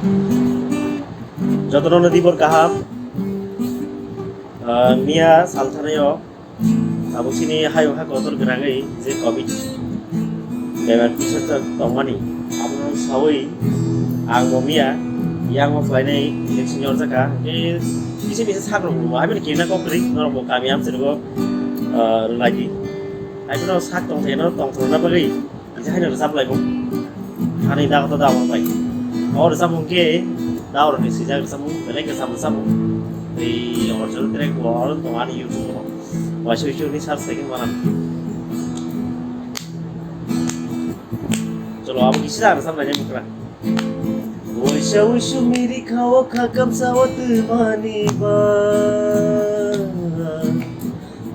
Jotono dibor kaham Mia salthanayo abo sini hayo ha kotor grangai je covid beban pisata tongmani abo sawai ang Mia yang offline election yor jaka bisi bisi sagrong mo abi kina ko pri nor mo kami am sirgo lagi abi no sak tong theno tong thona bagi ija haino sablai mo hani da ko da mo pai और सब उनके the power ने सीधा सब पहले के सब original track और तुम्हारी YouTube वैसे वैसे नहीं साथ सेकंड वाला चलो आप किसी तरह सब लगे मुकरा वैसे वैसे मेरी खाओ खाकम सावत मानी बा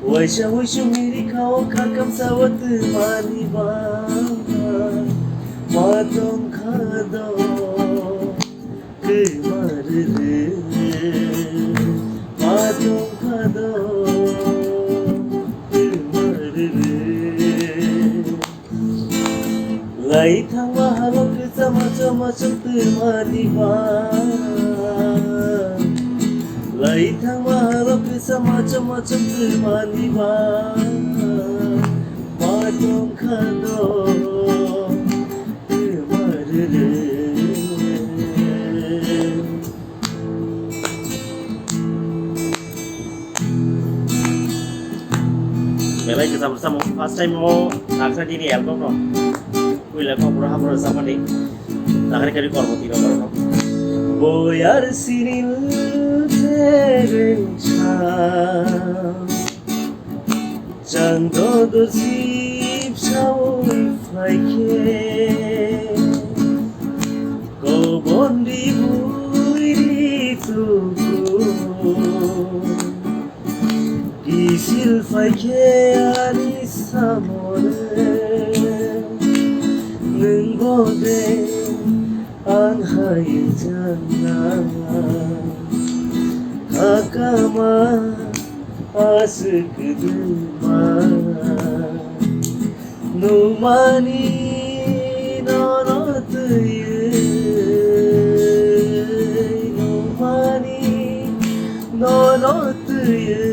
वैसे वैसे मेरी खाओ खाकम सावत मानी बा मातम खादो Lai thang mahalok sama-sama semtemani ba Lai thang mahalok sama-sama semtemani ba Matong khado Melai kita bersama first time mau naksa diri album no kuila ko pura hamro samani nakari kari kormo tino korno boyar sinil terencha chando do sip sawi faike ko bondi buiri tuku Isil faike ani samore Nengode an hai jana Kakama asik duma Numani nonot ye Numani nonot ye